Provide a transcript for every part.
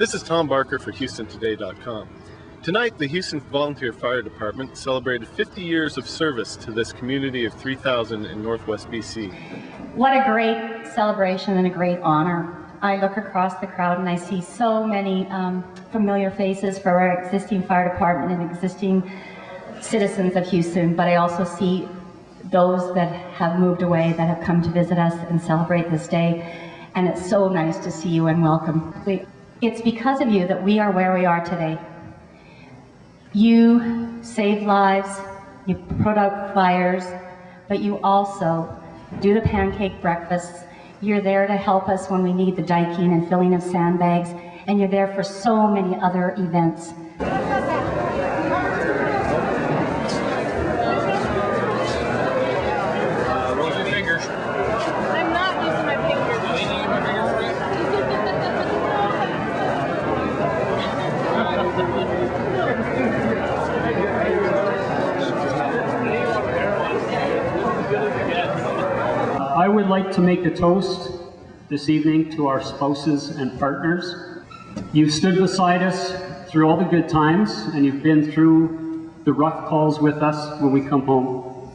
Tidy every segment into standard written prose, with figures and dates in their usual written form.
This is Tom Barker for HoustonToday.com. Tonight, the Houston Volunteer Fire Department celebrated 50 years of service to this community of 3,000 in Northwest BC. What a great celebration and a great honor. I look across the crowd and I see so many familiar faces for our existing fire department and existing citizens of Houston, but I also see those that have moved away that have come to visit us and celebrate this day. And it's so nice to see you and welcome. It's because of you that we are where we are today. You save lives, you put out fires, but you also do the pancake breakfasts. You're there to help us when we need the diking and filling of sandbags, and you're there for so many other events. Roll your fingers. I'm not using my fingers. You need to use my fingers for it? I would like to make a toast this evening to our spouses and partners. You've stood beside us through all the good times, and you've been through the rough calls with us when we come home.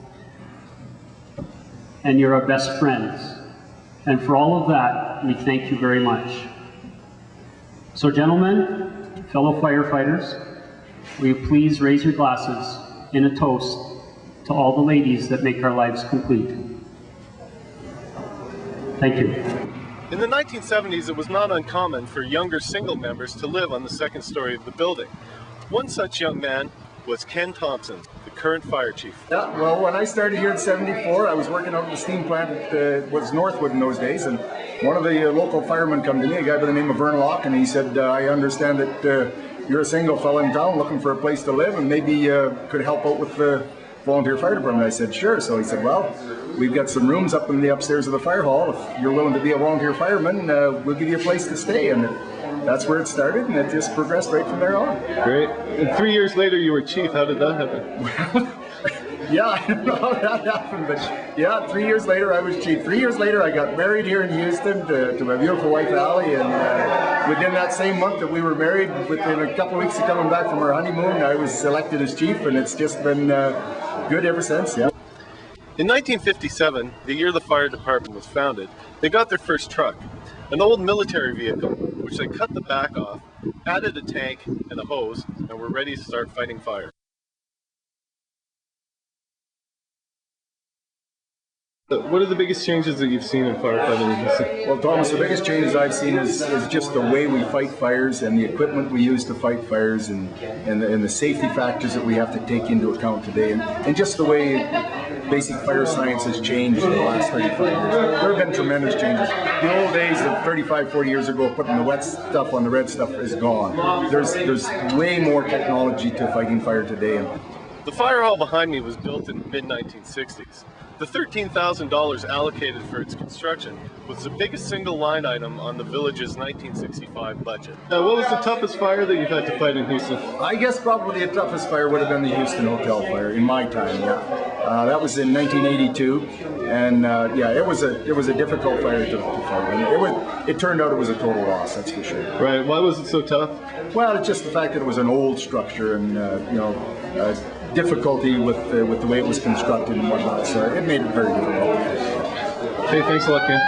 And you're our best friends. And for all of that, we thank you very much. So gentlemen, fellow firefighters, will you please raise your glasses in a toast to all the ladies that make our lives complete. Thank you. In the 1970s, it was not uncommon for younger single members to live on the second story of the building. One such young man was Ken Thompson, the current fire chief. Yeah, well, when I started here in '74, I was working out at the steam plant at was Northwood in those days, and one of the local firemen come to me, a guy by the name of Vern Locke, and he said, I understand that you're a single fella in town looking for a place to live and maybe could help out with the volunteer fire department. I said, sure. So he said, well, we've got some rooms up in the upstairs of the fire hall. If you're willing to be a volunteer fireman, we'll give you a place to stay. And that's where it started, and it just progressed right from there on. Great. And 3 years later, you were chief. How did that happen? Yeah, I don't know how that happened, but yeah, 3 years later I was chief. 3 years later I got married here in Houston to my beautiful wife Allie, and within that same month that we were married, within a couple of weeks of coming back from our honeymoon, I was elected as chief, and it's just been good ever since, yeah. In 1957, the year the fire department was founded, they got their first truck, an old military vehicle, which they cut the back off, added a tank and a hose, and were ready to start fighting fire. What are the biggest changes that you've seen in firefighting? Well, Thomas, the biggest changes I've seen is just the way we fight fires and the equipment we use to fight fires and the safety factors that we have to take into account today, and just the way basic fire science has changed in the last 35 years. There have been tremendous changes. The old days of 35, 40 years ago, putting the wet stuff on the red stuff is gone. There's way more technology to fighting fire today. The fire hall behind me was built in the mid-1960s. The $13,000 allocated for its construction was the biggest single line item on the village's 1965 budget. What was the toughest fire that you've had to fight in Houston? I guess probably the toughest fire would have been the Houston Hotel fire in my time, yeah. That was in 1982, and yeah, it was a difficult fire to fight. And it turned out it was a total loss, that's for sure. Right, why was it so tough? Well, it's just the fact that it was an old structure and, you know, difficulty with the way it was constructed and whatnot, so it made it very difficult. Okay, thanks a lot, Ken.